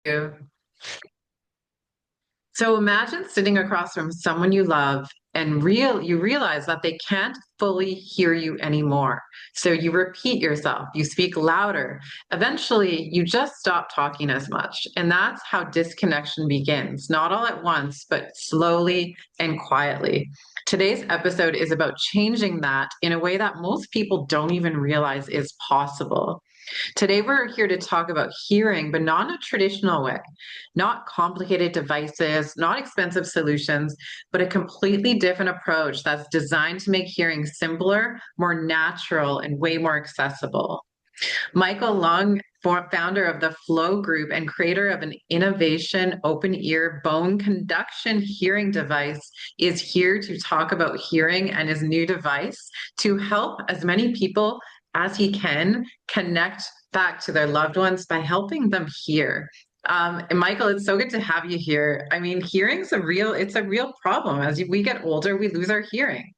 You. So imagine sitting across from someone you love and you realize that they can't fully hear you anymore. So you repeat yourself, you speak louder. Eventually, you just stop talking as much. And that's how disconnection begins, not all at once, but slowly and quietly. Today's episode is about changing that in a way that most people don't even realize is possible. Today, we're here to talk about hearing, but not in a traditional way, not complicated devices, not expensive solutions, but a completely different approach that's designed to make hearing simpler, more natural, and way more accessible. Michael Leung, founder of the Flow Group and creator of an innovation open ear bone conduction hearing device, is here to talk about hearing and his new device to help as many people as he can connect back to their loved ones by helping them hear. And Michael, it's so good to have you here. I mean, it's a real problem. As we get older, we lose our hearing.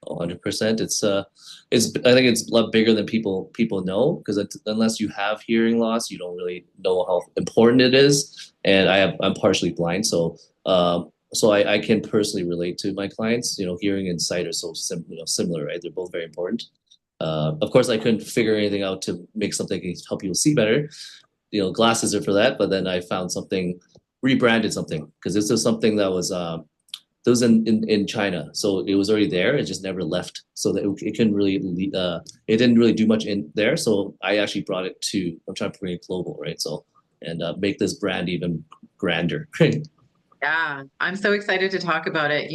100%. It's I think it's a lot bigger than people know because unless you have hearing loss, you don't really know how important it is. And I'm partially blind, so I can personally relate to my clients. Hearing and sight are so similar, right? They're both very important. Of course, I couldn't figure anything out to make something that can help people see better. Glasses are for that, but then I found something, rebranded something because this is something that was in China, so it was already there. It just never left, so that it couldn't really it didn't really do much in there. So I actually brought it to. I'm trying to bring it global, right? So and make this brand even grander. Yeah, I'm so excited to talk about it.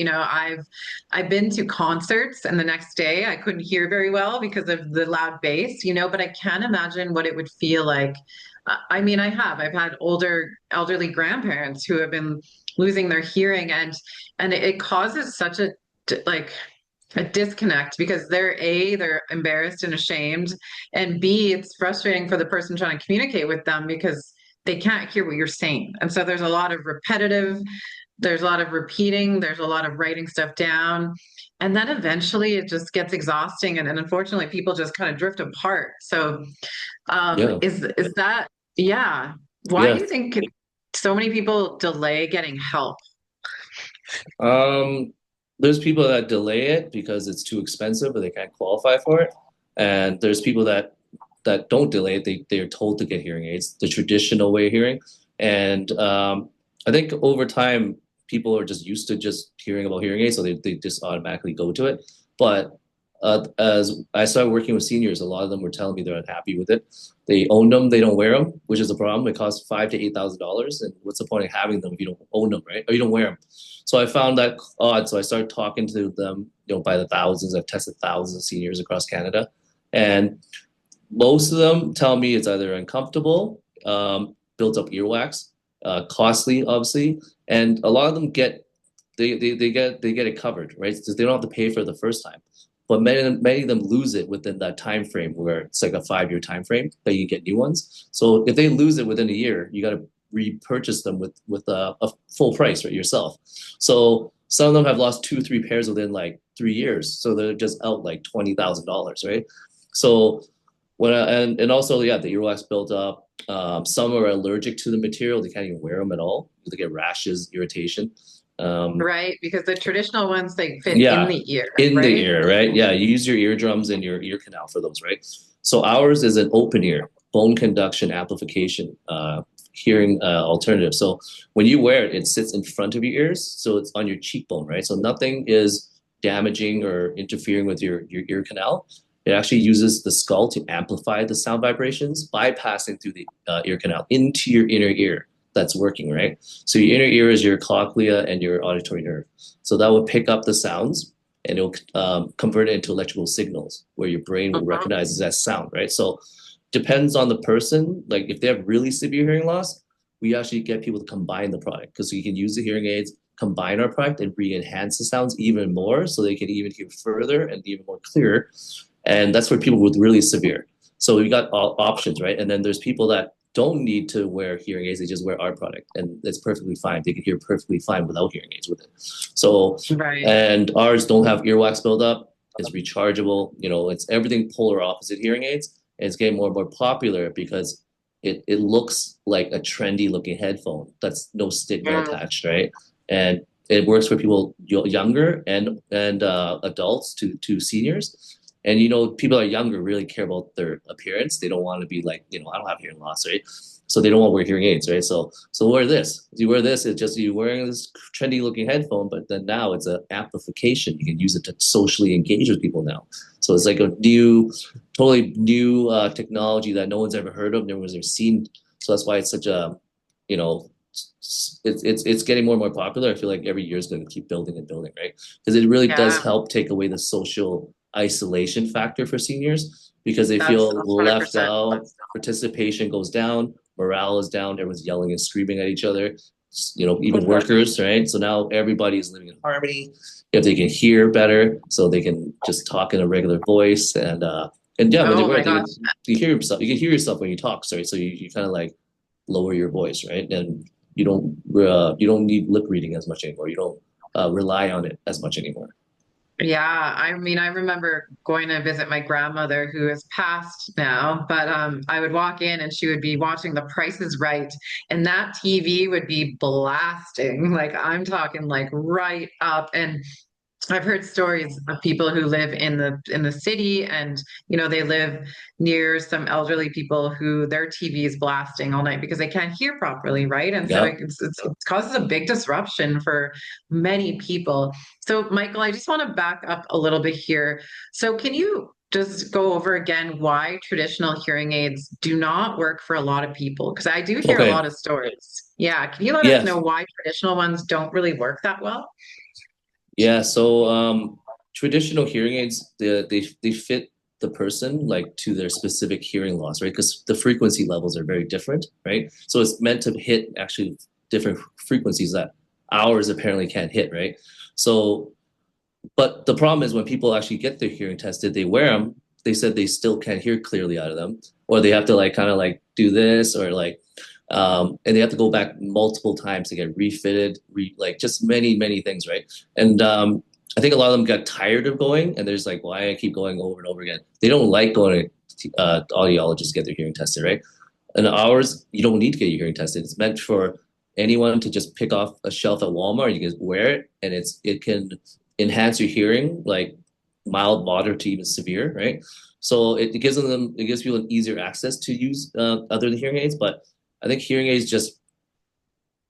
I've been to concerts and the next day I couldn't hear very well because of the loud bass, but I can't imagine what it would feel like. I mean, I've had elderly grandparents who have been losing their hearing and it causes such like a disconnect because they're embarrassed and ashamed, and B, it's frustrating for the person trying to communicate with them because they can't hear what you're saying. And so there's a lot of repeating, there's a lot of writing stuff down. And then eventually it just gets exhausting and unfortunately people just kind of drift apart. So Yeah, is that yeah. Why do yeah. you think so many people delay getting help? Um, there's people that delay it because it's too expensive or they can't qualify for it, and there's people that don't delay it. They're told to get hearing aids, the traditional way of hearing, and I think over time people are just used to just hearing about hearing aids, so they just automatically go to it. But as I started working with seniors, a lot of them were telling me they're unhappy with it. They own them, they don't wear them, which is a problem. It costs $5,000 to $8,000, and what's the point of having them if you don't own them, right? Or you don't wear them. So I found that odd. So I started talking to them, by the thousands. I've tested thousands of seniors across Canada, and most of them tell me it's either uncomfortable, builds up earwax, costly, obviously, and a lot of them they get it covered, right? Because they don't have to pay for it the first time. But many of them lose it within that time frame where it's like a 5-year time frame that you get new ones. So if they lose it within a year, you got to repurchase them with a full price, right, yourself. So some of them have lost 2 3 pairs within like 3 years, so they're just out like $20,000, right? So and also, yeah, the earwax built up. Some are allergic to the material; they can't even wear them at all. They get rashes, irritation. Um, Right? Because the traditional ones they fit in yeah, the ear, in the right? ear, right? Yeah, you use your eardrums and your ear canal for those, right? So ours is an open ear, bone conduction amplification, hearing alternative. So when you wear it, it sits in front of your ears, so it's on your cheekbone, right? So nothing is damaging or interfering with your ear canal. It actually uses the skull to amplify the sound vibrations, bypassing through the ear canal into your inner ear. That's working, right? So your inner ear is your cochlea and your auditory nerve. So that will pick up the sounds and it'll convert it into electrical signals where your brain will Uh-huh. recognize it as sound, right? So depends on the person. Like if they have really severe hearing loss, we actually get people to combine the product because you can use the hearing aids, combine our product, and re-enhance the sounds even more so they can even hear further and even more clear. And that's for people with really severe. So we got all options, right? And then there's people that don't need to wear hearing aids; they just wear our product, and it's perfectly fine. They can hear perfectly fine without hearing aids with it. So, Right. and ours don't have earwax buildup. It's rechargeable. It's everything polar opposite hearing aids. And it's getting more and more popular because it looks like a trendy looking headphone. That's no stigma Mm. attached, right? And it works for people younger and adults to seniors. And people are younger really care about their appearance. They don't want to be like, I don't have hearing loss, right? So they don't want to wear hearing aids, right? So wear this. You wear this, it's just you wearing this trendy looking headphone, but then now it's an amplification. You can use it to socially engage with people now. So it's like a totally new technology that no one's ever heard of, no one's ever seen. So that's why it's such a, you know, it's getting more and more popular. I feel like every year is going to keep building and building, right? Because it really does Yeah, help take away the social isolation factor for seniors because they that's feel left 100%. out, participation goes down, morale is down, everyone's yelling and screaming at each other, even workers, right? So now everybody's living in harmony. If they can hear better, so they can just talk in a regular voice, and yeah, when they Oh wear my it, gosh. you hear yourself. You can hear yourself when you talk. Sorry, so you kind of like lower your voice, right? And you don't need lip reading as much anymore. You don't rely on it as much anymore. Yeah, I mean, I remember going to visit my grandmother who is passed now, but I would walk in and she would be watching The Price is Right, and that TV would be blasting. Like I'm talking like right up. And I've heard stories of people who live in the city and they live near some elderly people who their TV is blasting all night because they can't hear properly, right? And so Yeah. it causes a big disruption for many people. So Michael, I just want to back up a little bit here. So can you just go over again why traditional hearing aids do not work for a lot of people? Because I do hear a Okay. lot of stories. Yeah, can you let us Yeah. know why traditional ones don't really work that well? Yeah. So traditional hearing aids, they fit the person like to their specific hearing loss, right? Because the frequency levels are very different, right? So it's meant to hit actually different frequencies that ours apparently can't hit, right? So but the problem is when people actually get their hearing tested, they wear them. They said they still can't hear clearly out of them, or they have to like kind of like do this, or like, and they have to go back multiple times to get refitted, like just many things, right? And I think a lot of them got tired of going, and there's like, why I keep going over and over again. They don't like going to audiologists to get their hearing tested, right? And ours, you don't need to get your hearing tested. It's meant for anyone to just pick off a shelf at Walmart. You can wear it, and it can enhance your hearing, like mild, moderate to even severe, right? So it gives people an easier access to use other hearing aids. But I think hearing aids just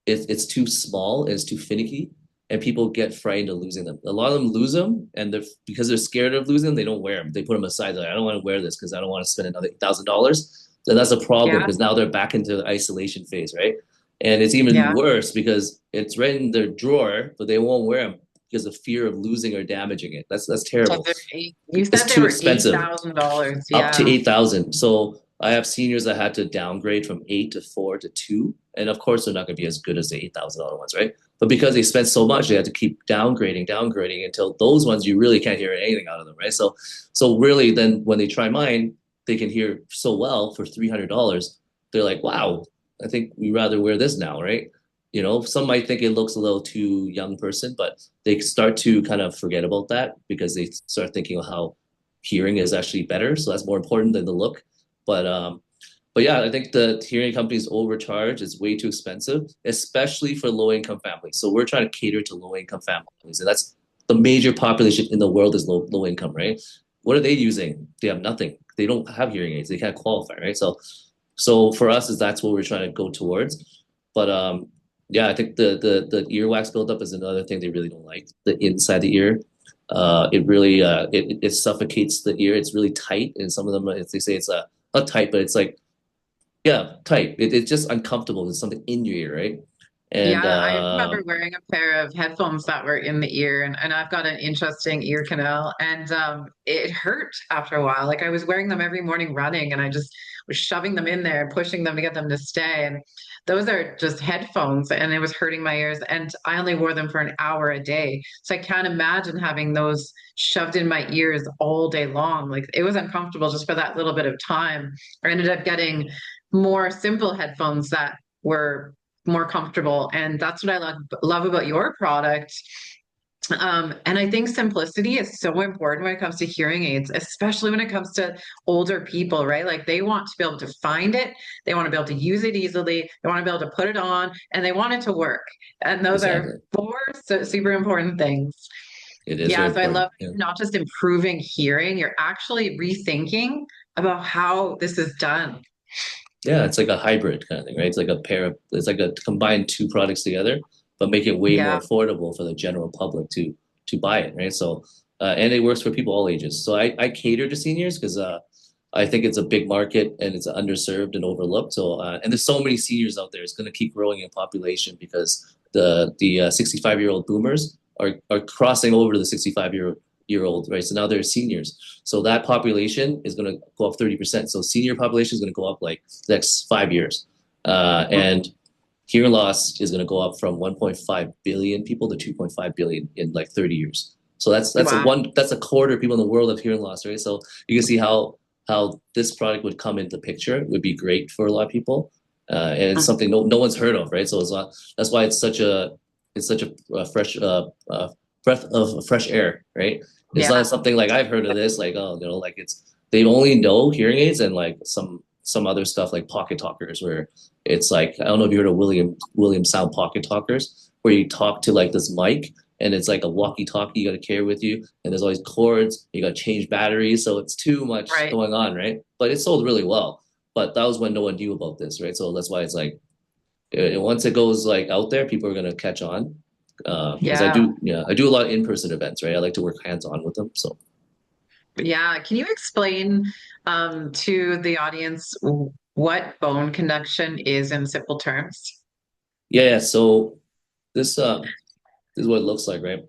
it's too small, and it's too finicky, and people get frightened of losing them. A lot of them lose them, and because they're scared of losing them, they don't wear them. They put them aside. They're like, I don't want to wear this because I don't want to spend another $1,000. Then that's a problem Yeah, because now they're back into the isolation phase, right? And it's even yeah. worse because it's right in their drawer, but they won't wear them because of fear of losing or damaging it. That's So terrible. you It's said they too were expensive, $8,000. up to Yeah. 8,000. So I have seniors that had to downgrade from 8 to 4 to 2. And of course, they're not going to be as good as the $8,000 ones, right? But because they spent so much, they had to keep downgrading until those ones you really can't hear anything out of them, right? So really, then when they try mine, they can hear so well for $300. They're like, wow, I think we rather wear this now, right? Some might think it looks a little too young person, but they start to kind of forget about that because they start thinking of how hearing is actually better. So that's more important than the look. But um, but yeah, I think the hearing companies overcharge. It's way too expensive, especially for low income families. So we're trying to cater to low income families, and that's the major population in the world is low income, right? What are they using? They have nothing. They don't have hearing aids. They can't qualify, right? So for us, is that's what we're trying to go towards. But yeah, I think the earwax buildup is another thing they really don't like. The inside the ear, it really it suffocates the ear. It's really tight, and some of them they say it's not tight, but it's like yeah, tight. It's just uncomfortable. There's something in your ear, right? Yeah, And I remember wearing a pair of headphones that were in the ear, and I've got an interesting ear canal, and it hurt after a while. Like I was wearing them every morning running, and I just was shoving them in there and pushing them to get them to stay. And those are just headphones, and it was hurting my ears. And I only wore them for an hour a day, so I can't imagine having those shoved in my ears all day long. Like it was uncomfortable just for that little bit of time. I ended up getting more simple headphones that were more comfortable. And that's what I love about your product And I think simplicity is so important when it comes to hearing aids, especially when it comes to older people, right? Like they want to be able to find it, they want to be able to use it easily, they want to be able to put it on, and they want it to work. And those are Exactly. four super important things. It is very Yeah, so I important. love Yeah. not just improving hearing, you're actually rethinking about how this is done. Yeah, it's like a hybrid kind of thing, right? It's like a pair of, it's like a combine two products together, but make it way more Yeah. affordable for the general public to buy it, right? So, and it works for people all ages. So I cater to seniors because I think it's a big market and it's underserved and overlooked. So, and there's so many seniors out there. It's going to keep growing in population because the 65-year-old boomers are crossing over to the 65-year old, right? So now they're seniors. So that population is going to go up 30%. So senior population is going to go up like the next 5 years. And hearing loss is going to go up from 1.5 billion people to 2.5 billion in like 30 years. So Wow. that's a quarter of people in the world have hearing loss, right? So you can see how this product would come into picture. It would be great for a lot of people, and it's something no one's heard of, right? So it's not, that's why it's such a fresh breath of fresh air, right? It's not Yeah. something like I've heard of this, like like it's they only know hearing aids and like some other stuff like pocket talkers, where it's like I don't know if you heard of William Sound pocket talkers, where you talk to like this mic and it's like a walkie-talkie you got to carry with you, and there's all these cords, you got to change batteries, so it's too much Right. going on, right? But it sold really well. But that was when no one knew about this, right? So that's why it's like once it goes like out there, people are gonna catch on. Because Yeah. I do a lot of in-person events, right? I like to work hands-on with them. So Yeah. Can you explain to the audience what bone conduction is in simple terms? yeah. So this this is what it looks like, right?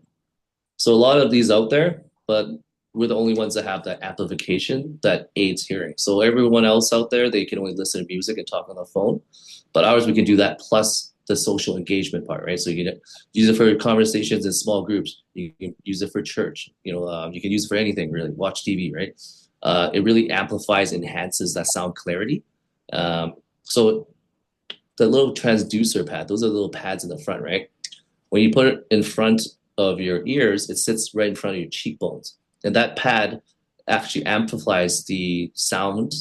So a lot of these out there, but we're the only ones that have that amplification that aids hearing. So everyone else out there, they can only listen to music and talk on the phone. But ours, we can do that plus the social engagement part, right? So you can use it for conversations in small groups. You can use it for church. You can use it for anything really. Watch TV, right? It really amplifies, enhances that sound clarity. So the little transducer pad, those are the little pads in the front, right? When you put it in front of your ears, it sits right in front of your cheekbones. And that pad actually amplifies the sound,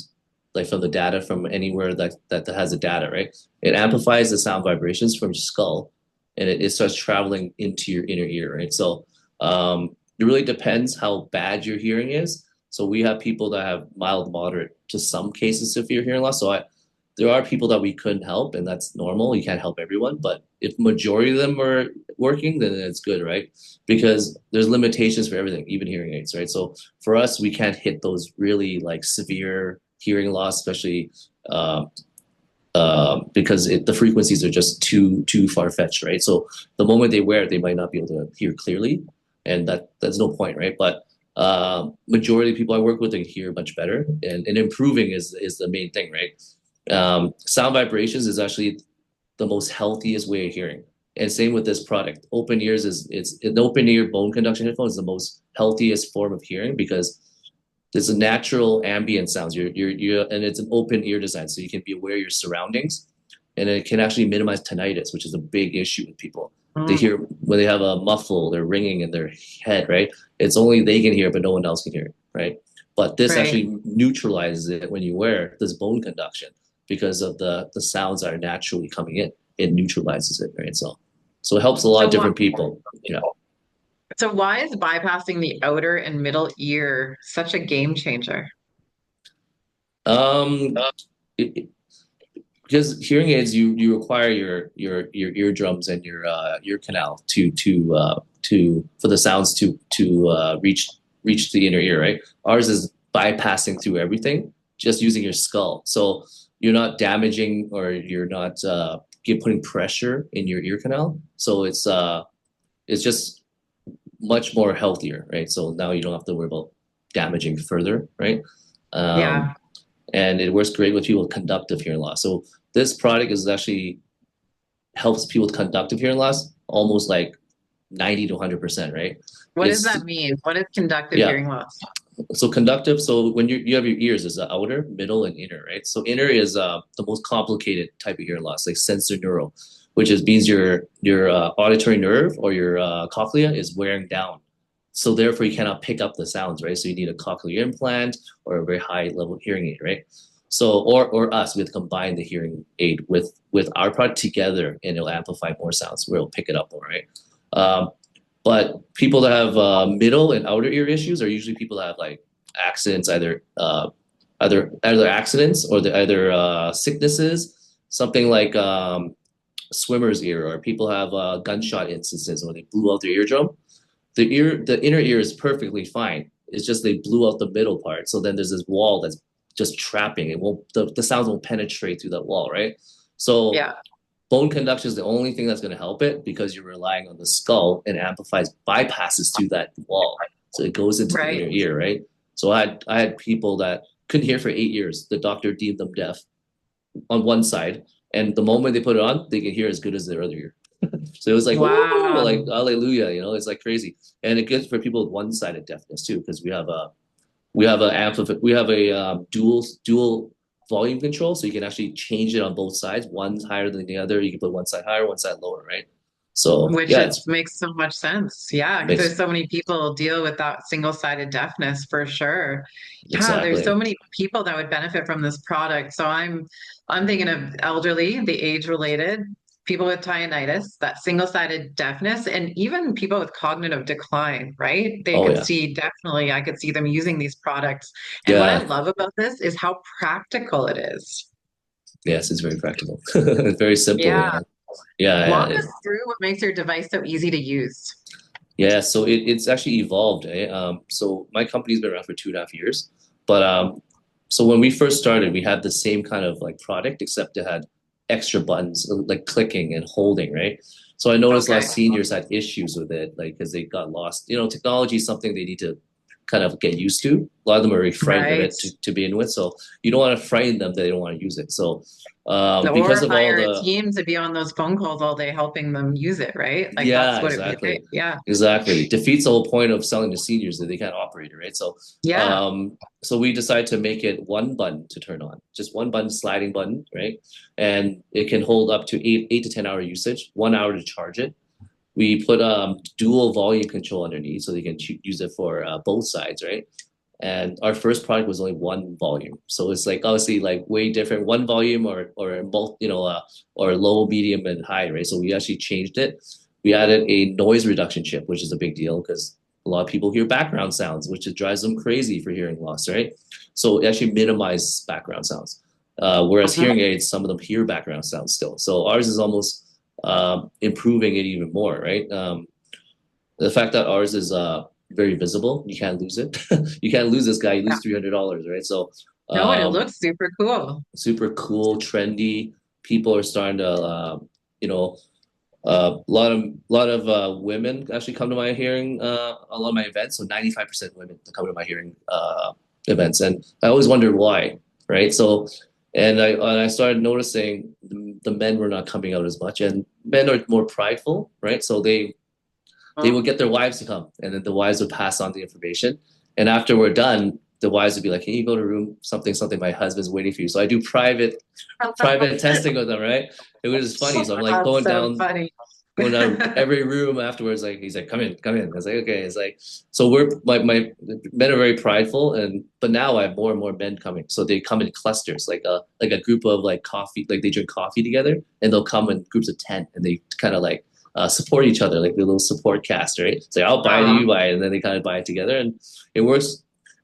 like from the data from anywhere that has the data, right? It amplifies the sound vibrations from your skull, and it starts traveling into your inner ear, right? So it really depends how bad your hearing is. So we have people that have mild, moderate to some cases severe hearing loss. So there are people that we couldn't help, and that's normal. You can't help everyone, but if majority of them are working, then it's good, right? Because there's limitations for everything, even hearing aids, right? So for us, we can't hit those really like severe hearing loss, especially because the frequencies are just too far fetched, right? So the moment they wear it, they might not be able to hear clearly, and that's no point, right? But majority of people I work with, they hear much better, and improving is the main thing, right? Sound vibrations is actually the most healthiest way of hearing. And same with this product. Open ears is it's an open ear bone conduction headphone is the most healthiest form of hearing because there's a natural ambient sounds. And it's an open ear design, so you can be aware of your surroundings, and it can actually minimize tinnitus, which is a big issue with people. They Mm, hear when they have a muffle, they're ringing in their head, right? It's only they can hear, but no one else can hear, right? But this right. actually neutralizes it when you wear this bone conduction because of the sounds that are naturally coming in. It neutralizes it, right? So it helps a lot So of why, different people. Yeah. so why is bypassing the outer and middle ear such a game changer? Um, it, because hearing aids, you require your eardrums and your ear canal to for the sounds to reach the inner ear, right? Ours is bypassing through everything, just using your skull. So you're not damaging or you're not putting pressure in your ear canal. So it's just much more healthier, right? So now you don't have to worry about damaging further, right? Um, Yeah. and it works great with people with conductive hearing loss. So this product is actually helps people with conductive hearing loss almost like 90 to 100%, right? What does It's that mean? What is conductive yeah. hearing loss? So conductive, so when you have your ears, is the outer, middle, and inner, right? So inner is the most complicated type of hearing loss, like sensorineural. which is means your auditory nerve or your cochlea is wearing down. So therefore, you cannot pick up the sounds, right? So you need a cochlear implant or a very high level hearing aid, right? So or us, we have to combine the hearing aid with our product together, and it'll amplify more sounds where it'll pick it up more, right? Um, but people that have middle and outer ear issues are usually people that have like accidents, either accidents or the either sicknesses, something like swimmer's ear, or people have gunshot instances where they blew out their eardrum. The inner ear is perfectly fine. It's just they blew out the middle part. So then there's this wall that's just trapping. It won't the sounds won't penetrate through that wall, right? So Yeah. bone conduction is the only thing that's going to help it because you're relying on the skull and amplifies bypasses through that wall. So it goes into the inner Right. ear, right? So I had people that couldn't hear for 8 years. The doctor deemed them deaf on one side, and the moment they put it on, they can hear as good as their other ear. So it was like, oh, like Wow. hallelujah, it's like crazy. And it good for people with one-sided deafness too, because we have a dual volume control, so you can actually change it on both sides. One's higher than the other. You can put one side higher, one side lower, right? So Which yeah, it it's makes so much sense. Yeah, because makes there's so many people deal with that single-sided deafness for sure. Yeah, there's so exactly. many people that would benefit from this product. So I'm thinking of elderly, the age-related, people with tinnitus, that single-sided deafness, and even people with cognitive decline, right? They Oh could yeah, see definitely, I could see them using these products. And what I yeah, love about this is how practical it is. yes, it's very practical. It's very simple. Yeah. Yeah, yeah, Walk us through what makes your device so easy to use. yeah. So it's actually evolved. So my company's been around for 2.5 years, but so when we first started, we had the same kind of like product, except it had extra buttons like clicking and holding, right? So I noticed a lot of Okay. seniors had issues with it, like because they got lost. Technology is something they need to kind of get used to. A lot of them are very frightened of Right. it to begin with, so you don't want to frighten them that they don't want to use it. So because Or of all hire a the team to be on those phone calls all day helping them use it, right? Like that's yeah, what it'd be like. exactly. Yeah. Exactly. Defeats the whole point of selling to seniors that they can't operate it, right? Yeah. So we decided to make it one button to turn on, just one button, sliding button, right? And it can hold up to 8 to 10 hour usage, 1 hour to charge it. We put dual volume control underneath so they can use it for both sides, right? And our first product was only one volume, so it's like obviously like way different, one volume or both, or low, medium, and high, right? So we actually changed it. We added a noise reduction chip, which is a big deal because a lot of people hear background sounds, which it drives them crazy for hearing loss, right? So it actually minimizes background sounds. Whereas Mhm. hearing aids, some of them hear background sounds still. So ours is almost improving it even more, right? The fact that ours is very visible, you can't lose it. You can't lose this guy. You Yeah. lose $300, right? So No, and it um, looks super cool. super cool, trendy. People are starting to, you know, a lot of women actually come to my hearing, a lot of my events. So 95% women that come to my hearing events, and I always wondered why, right? So, and I started noticing the men were not coming out as much, and men are more prideful, right? So they Mhm. would get their wives to come, and then the wives would pass on the information. And after we're done, the wives would be like, "Can you go to room something something? My husband's waiting for you." So I do private testing with them, right? It was funny. So I'm like That's going so down funny. going down every room afterwards. Like he's like, "Come in, come in." I was like, "Okay." It's like so we're my men are very prideful, and but now I have more and more men coming. So they come in clusters, like a group of like coffee, like they drink coffee together, and they'll come in groups of 10, and they kind of like support each other, like the little support cast, right? It's like I'll buy it, you Aw. buy it, and then they kind of buy it together, and it works.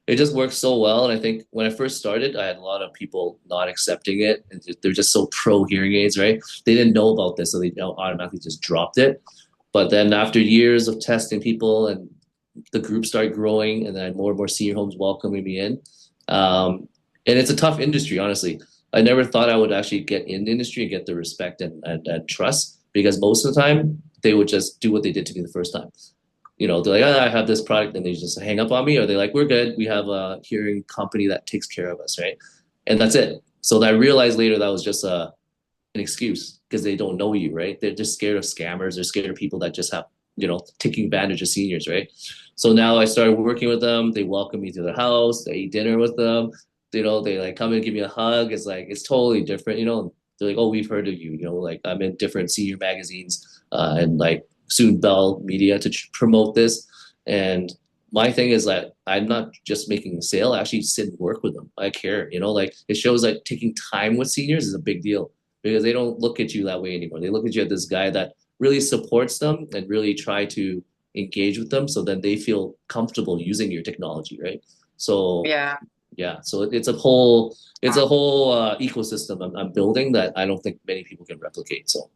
It just works so well, and I think when I first started, I had a lot of people not accepting it, and they're just so pro hearing aids, right? They didn't know about this, so they automatically just dropped it. But then after years of testing people and the group started growing, and then I had more and more senior homes welcoming me in. And it's a tough industry, honestly. I never thought I would actually get in the industry and get the respect and trust because most of the time they would just do what they did to me the first time. They're like, I have this product, and they just hang up on me, or they're like, we're good. We have a hearing company that takes care of us, right? And that's it. So I realized later that was just an excuse because they don't know you, right? They're just scared of scammers. They're scared of people that just have, taking advantage of seniors, right? So now I started working with them. They welcome me to their house. They eat dinner with them. They like come and give me a hug. It's like, it's totally different. They're like, oh, we've heard of you. You know, like I'm in different senior magazines and like soon Bell Media to promote this. And my thing is that I'm not just making a sale. I actually sit and work with them. I care. You know, like it shows that taking time with seniors is a big deal because they don't look at you that way anymore. They look at you as this guy that really supports them and really try to engage with them so then they feel comfortable using your technology, right? So Yeah. yeah, so it's a whole ecosystem I'm building that I don't think many people can replicate. So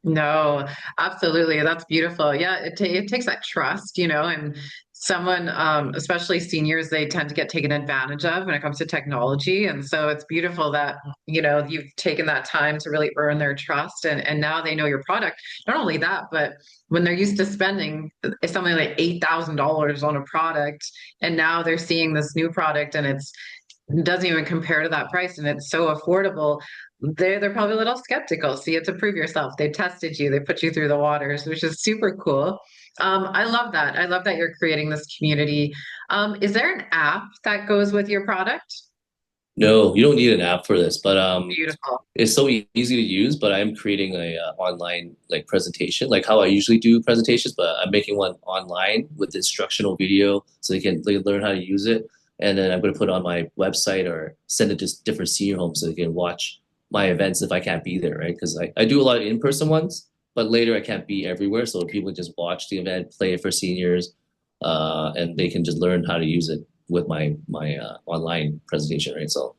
No, absolutely. That's beautiful. Yeah, it takes that trust, and someone, especially seniors, they tend to get taken advantage of when it comes to technology. And so it's beautiful that, you've taken that time to really earn their trust and now they know your product. Not only that, but when they're used to spending something like $8,000 on a product, and now they're seeing this new product and it doesn't even compare to that price and it's so affordable, they're probably a little skeptical. So you have to prove yourself. They tested you, they put you through the waters, which is super cool. I love that. I love that you're creating this community. Is there an app that goes with your product? no, you don't need an app for this, but Beautiful. it's so easy to use. But I'm creating a online like presentation, like how I usually do presentations, but I'm making one online with instructional video so they learn how to use it. And then I'm going to put it on my website or send it to different senior homes so they can watch my events if I can't be there, right? Because I do a lot of in-person ones, but later I can't be everywhere. So people just watch the event, play it for seniors, and they can just learn how to use it with my online presentation, right? So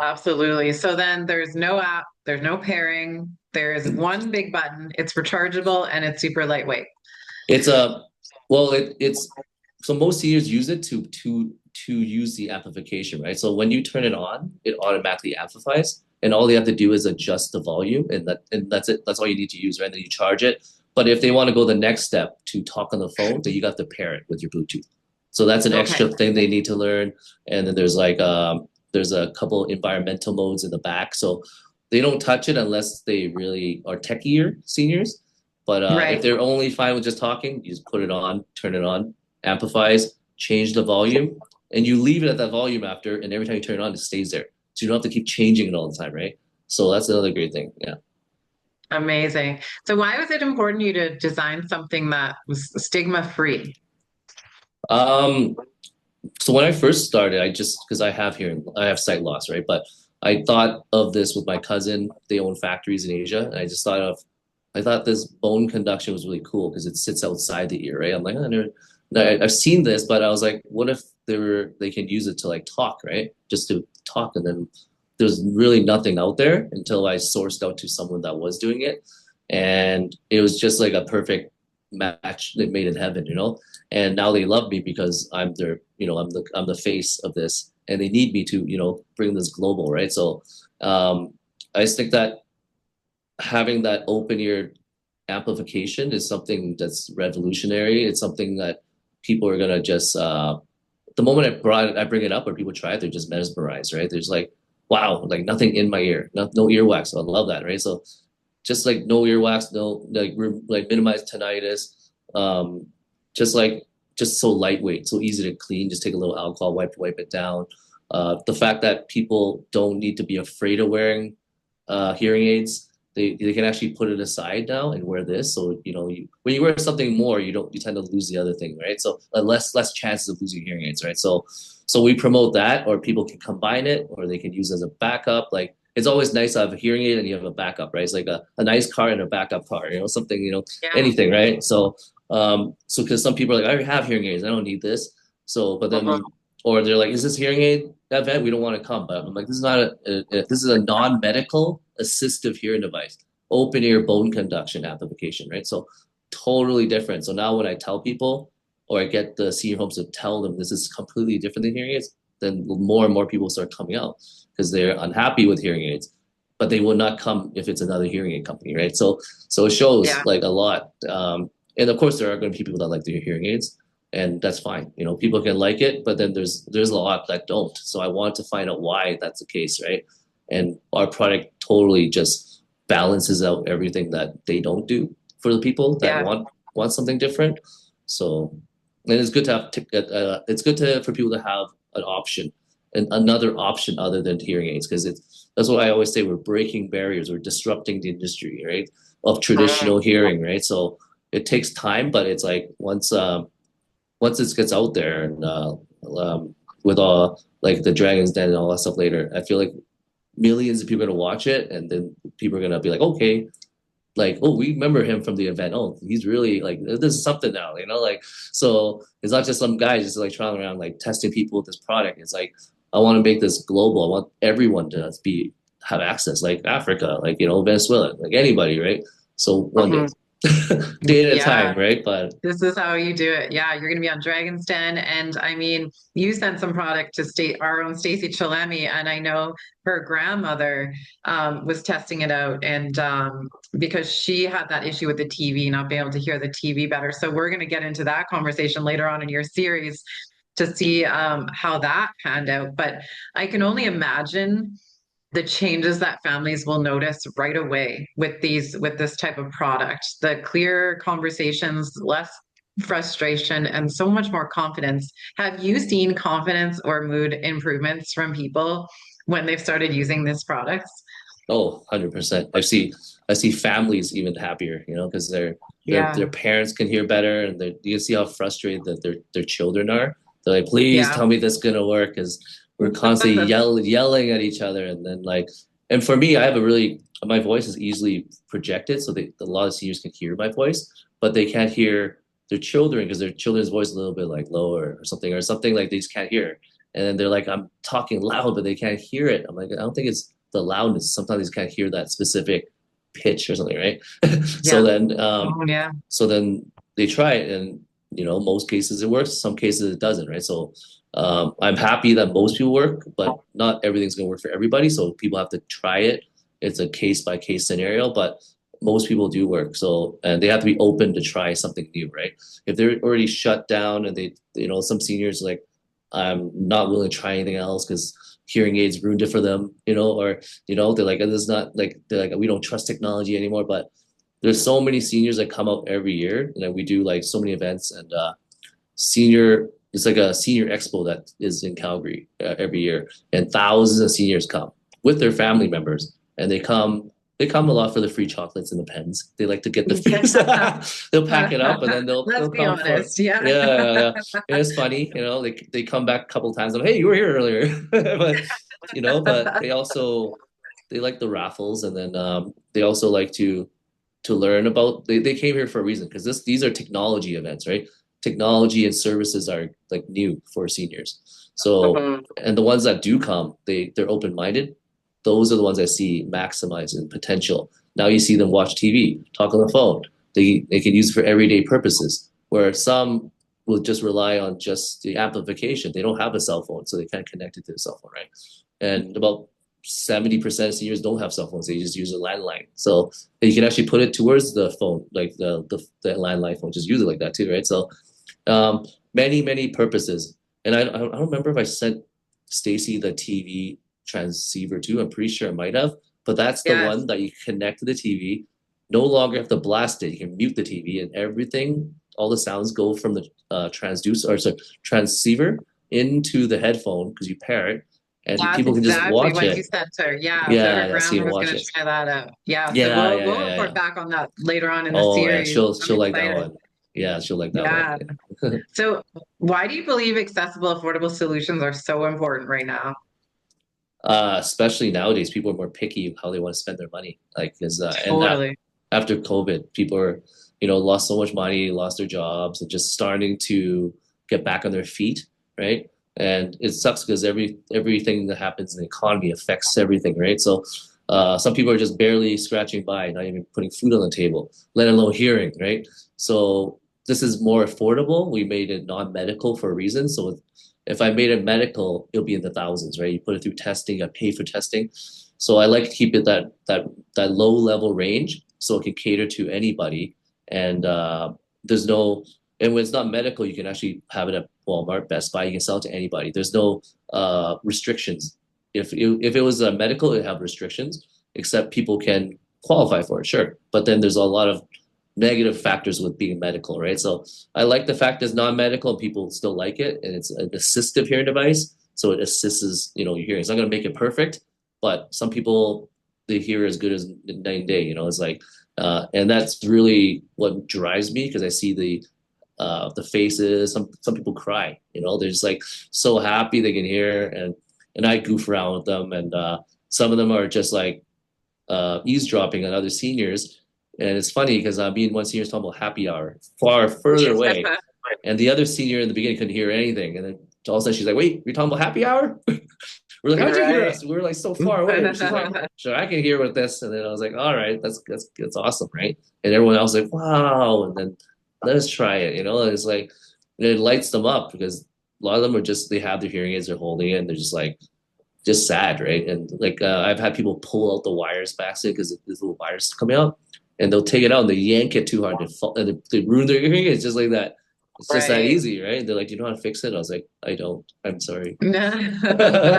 Absolutely. So then there's no app, there's no pairing, there's one big button, it's rechargeable and it's super lightweight. it's a well, it's so most seniors use it to use the amplification, right? So when you turn it on, it automatically amplifies, and all you have to do is adjust the volume, and that's it. That's all you need to use, right? Then you charge it. But if they want to go the next step to talk on the phone, then you got to pair it with your Bluetooth. So that's an Okay. extra thing they need to learn. And then there's a couple environmental modes in the back, so they don't touch it unless they really are techier seniors. But if Right. they're only fine with just talking, you just put it on, turn it on, amplifies, change the volume, and you leave it at that volume after, and every time you turn it on, it stays there. So you don't have to keep changing it all the time, right? So that's another great thing. Yeah. Amazing. So why was it important to you to design something that was stigma free? Um, so when I first started, because I have sight loss, right? But I thought of this with my cousin. They own factories in Asia, and I thought this bone conduction was really cool because it sits outside the ear, right? I'm like, I've seen this, but I was like, what if they can use it to like talk, right? Just to talk, and then there's really nothing out there until I sourced out to someone that was doing it, and it was just like a perfect match they made in heaven, you know. And now they love me because I'm their, I'm the face of this, and they need me to, bring this global, right? So, I just think that having that open ear amplification is something that's revolutionary. It's something that people are gonna just the moment I bring it up or people try it, they're just mesmerized, right? There's like, wow, like nothing in my ear, no earwax. So I love that, right? So just like no earwax, no like minimize tinnitus, just like just so lightweight, so easy to clean. Just take a little alcohol, wipe it down. The fact that people don't need to be afraid of wearing hearing aids. They can actually put it aside now and wear this. So when you wear something more, you tend to lose the other thing, right? So less chances of losing hearing aids, right? So we promote that, or people can combine it, or they can use it as a backup. Like it's always nice to have a hearing aid and you have a backup, right? It's like a nice car and a backup car, something, Yeah. anything, right? So because some people are like, I already have hearing aids, I don't need this. So, but Uh-huh. then, or they're like, is this hearing aid event? We don't want to come. But I'm like, this is not this is a non-medical assistive hearing device, open ear bone conduction application, right? So totally different. So now when I tell people, or I get the senior homes to tell them this is completely different than hearing aids, then more and more people start coming out because they're unhappy with hearing aids, but they will not come if it's another hearing aid company, right? So it shows Yeah. like a lot. And of course, there are going to be people that like their hearing aids, and that's fine. People can like it, but then there's a lot that don't. So I want to find out why that's the case, right? And our product totally just balances out everything that they don't do for the people that Yeah. want something different. So, and it's good to have it's good to for people to have an option another option other than hearing aids because that's what I always say, we're breaking barriers, we're disrupting the industry, right, of traditional hearing, right? So it takes time, but it's like once it gets out there and with all like the Dragon's Den and all that stuff later, I feel like millions of people are gonna watch it, and then people are gonna be like, okay, like, oh, we remember him from the event. Oh, he's really like this is something now, like so it's not just some guy just like trying around like testing people with this product. It's like I want to make this global. I want everyone to have access, like Africa, like Venezuela, like anybody, right? So one day, Mhm. day at a time, Yeah. right? But This is how you do it. Yeah, you're going to be on Dragon's Den. And I mean, you sent some product to our own Stacey Chalemi, and I know her grandmother was testing it out, and because she had that issue with the TV, not being able to hear the TV better. So we're going to get into that conversation later on in your series to see how that panned out. But I can only imagine the changes that families will notice right away with this type of product, the clear conversations, less frustration, and so much more confidence. Have you seen confidence or mood improvements from people when they've started using these products? oh, 100%. I see families even happier, because their Yeah, parents can hear better, and you can see how frustrated that their children are. They're like, please yeah. tell me this is gonna work, because we're constantly yelling at each other, and then like, and for me, I have my voice is easily projected, so a lot of seniors can hear my voice, but they can't hear their children because their children's voice is a little bit like lower or something like they just can't hear. And then they're like, I'm talking loud, but they can't hear it. I'm like, I don't think it's the loudness. Sometimes you can't hear that specific pitch or something, right? so Yeah. then, Oh, yeah. so then they try it, and most cases it works. Some cases it doesn't, right? So I'm happy that most people work, but not everything's gonna work for everybody. So people have to try it. It's a case by case scenario, but most people do work. So and they have to be open to try something new, right? If they're already shut down and some seniors like, I'm not willing to try anything else because hearing aids ruined it for them, or they're like, this is not like they're like we don't trust technology anymore. But there's so many seniors that come out every year, and we do like so many events, and senior it's like a senior expo that is in Calgary every year, and thousands of seniors come with their family members, and they come a lot for the free chocolates and the pens. They like to get the free. They'll pack it up, and then they'll Let's they'll be come for. honest. Yeah. Yeah, yeah, yeah. And it's funny, they come back a couple times. I'm, hey, you were here earlier, but they like the raffles, and then they also like to learn about. They came here for a reason because these are technology events, right? Technology and services are like new for seniors. So, Mhm. and the ones that do come, they're open minded. Those are the ones I see maximizing potential. Now you see them watch TV, talk on the phone. They can use it for everyday purposes. Where some will just rely on just the amplification. They don't have a cell phone, so they can't connect it to the cell phone, right? And about 70% of seniors don't have cell phones. They just use a landline. So you can actually put it towards the phone, like the landline phone. Just use it like that too, right? So many purposes. And I don't remember if I sent Stacy the TV transceiver too. I'm pretty sure I might have, but that's the Yes. one that you connect to the TV. No longer have to blast it. You can mute the TV, and everything, all the sounds go from the transducer or sorry, transceiver into the headphone because you pair it, and That's people can just exactly watch what you it. sent her. Yeah. So her Yeah, so you grandma can was watch going to it. try that out. Yeah. So Yeah, yeah, we'll yeah, report yeah. back on that later on in the Oh yeah, series. I'm she'll like that excited. one. Yeah, she'll like that one. Yeah. Yeah. So why do you believe accessible, affordable solutions are so important right now? Especially nowadays, people are more picky how they want to spend their money. Like, because Totally. after COVID, people are, lost so much money, lost their jobs, and just starting to get back on their feet, right? And it sucks because everything that happens in the economy affects everything, right? So, some people are just barely scratching by, not even putting food on the table, let alone hearing, right? So this is more affordable. We made it non-medical for a reason. So if I made it medical, it'll be in the thousands, right? You put it through testing, I pay for testing. So I like to keep it that low level range so it can cater to anybody. And there's no, and when it's not medical, you can actually have it at Walmart, Best Buy. You can sell it to anybody. There's no restrictions. If it was medical, it'd have restrictions, except people can qualify for it, sure. But then there's a lot of negative factors with being medical, right? So I like the fact it's non-medical and people still like it, and it's an assistive hearing device. so it assists, your hearing. It's not going to make it perfect, but some people they hear as good as night and day. It's like, and that's really what drives me because I see the faces. Some people cry. They're just like so happy they can hear, and I goof around with them, and some of them are just like eavesdropping on other seniors. And it's funny because me and one senior was talking about happy hour far further away, and the other senior in the beginning couldn't hear anything. And then all of a sudden she's like, "Wait, you're talking about happy hour?" We're like, "How'd you hear Right. us? We were like so far away." And she's like, "Sure, I can hear with this." And then I was like, "All right, that's awesome, right?" And everyone else was like, "Wow!" And then let us try it. And it's like it lights them up because a lot of them are just they have their hearing aids, they're holding it, and they're just like just sad, right? And like I've had people pull out the wires back because there's little wires coming out, and they'll take it out and they yank it too hard and they ruin their hearing. It's just like that. It's just that Right. easy, right? And they're like, "Do you know how to fix it?" I was like, "I don't. I'm sorry." But I've got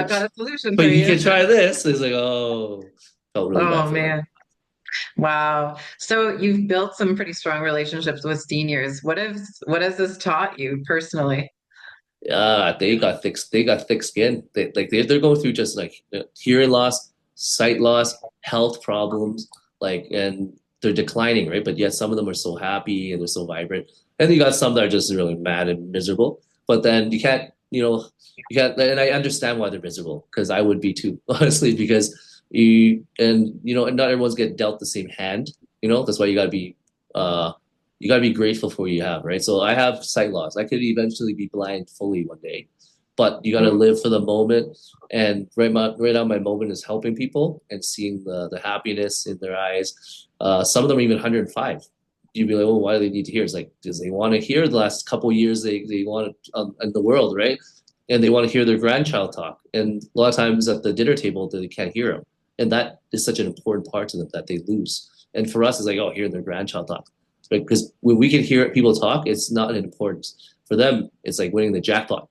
But a solution for you you. can try this. It's like, oh, felt really bad Oh for them. man. Wow. So you've built some pretty strong relationships with seniors. What has this taught you personally? Yeah, they got thick. They got thick skin. They're going through just like hearing loss, sight loss, health problems, and they're declining, right? But yet some of them are so happy and they're so vibrant, and you got some that are just really mad and miserable. But then you can't. And I understand why they're miserable because I would be too, honestly, because and not everyone's get dealt the same hand. That's why you gotta be grateful for what you have, right? So I have sight loss. I could eventually be blind fully one day, but you gotta Mm. live for the moment. And right now, my moment is helping people and seeing the happiness in their eyes. Some of them are even 105. You'd be like, "Oh, why do they need to hear?" It's like because they want to hear the last couple of years they want in the world, right? And they want to hear their grandchild talk. And a lot of times at the dinner table, they can't hear them, and that is such an important part to them that they lose. And for us, it's like, oh, hearing their grandchild talk, right? Because when we can hear people talk, it's not an importance. For them, it's like winning the jackpot.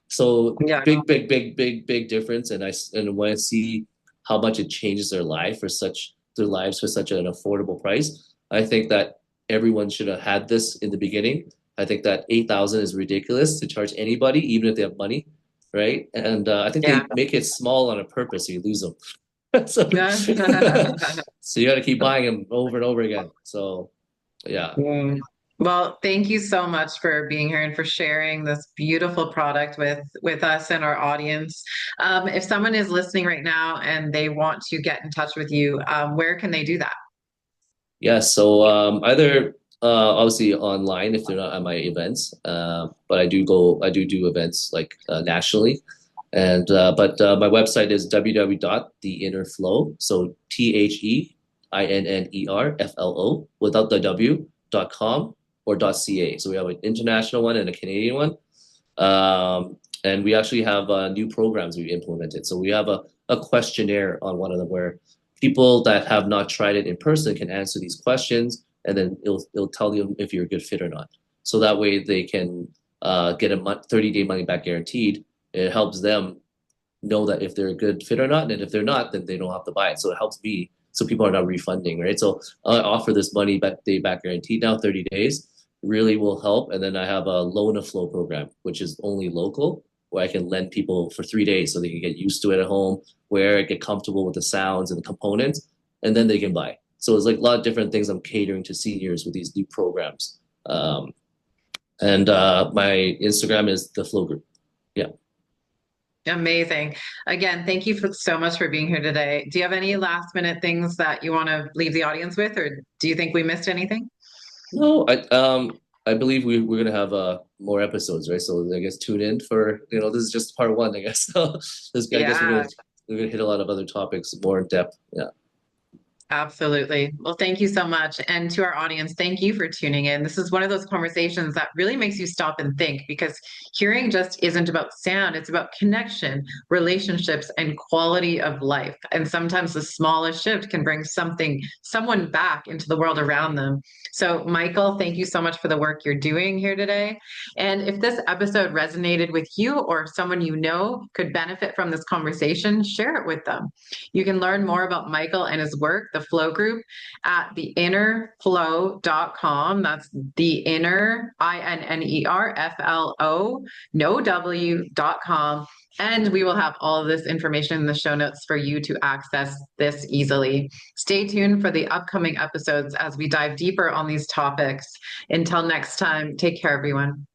So Yeah. big difference. And when I see how much it changes their lives for such an affordable price, I think that everyone should have had this in the beginning. I think that 8,000 is ridiculous to charge anybody, even if they have money, right? And I think Yeah. they make it small on a purpose, so you lose them. so, so you got to keep buying them over and over again. So yeah. Mm. Well, thank you so much for being here and for sharing this beautiful product with us and our audience. If someone is listening right now and they want to get in touch with you, where can they do that? Yeah, so either obviously online if they're not at my events, but I do events like nationally, and my website is www.theinnerflow, so THEINNERFLO without the W.com or .ca. So we have an international one and a Canadian one, and we actually have new programs we've implemented. So we have a questionnaire on one of them where people that have not tried it in person can answer these questions, and then it'll tell you if you're a good fit or not. So that way they can get a 30-day money back guaranteed. It helps them know that if they're a good fit or not, and if they're not, then they don't have to buy it. So it helps me, so people are not refunding, right? So I offer this money back guaranteed now, 30 days. Really will help. And then I have a loan of flow program, which is only local, where I can lend people for 3 days so they can get used to it at home, where get comfortable with the sounds and the components, and then they can buy. So it's like a lot of different things I'm catering to seniors with these new programs. And my Instagram is the Flow Group. Yeah. Amazing. Again, thank you so much for being here today. Do you have any last minute things that you want to leave the audience with, or do you think we missed anything? No, I believe we're gonna have more episodes, right? So I guess tune in for this is just part one, I guess. So I guess Yeah. we're gonna hit a lot of other topics more in depth. Yeah. Absolutely. Well, thank you so much. And to our audience, thank you for tuning in. This is one of those conversations that really makes you stop and think because hearing just isn't about sound, it's about connection, relationships, and quality of life. And sometimes the smallest shift can bring someone back into the world around them. So, Michael, thank you so much for the work you're doing here today. And if this episode resonated with you or someone you know could benefit from this conversation, share it with them. You can learn more about Michael and his work, the flow group at theinnerflow.com. That's the inner, INNERFLO, no W.com. And we will have all of this information in the show notes for you to access this easily. Stay tuned for the upcoming episodes as we dive deeper on these topics. Until next time, take care, everyone.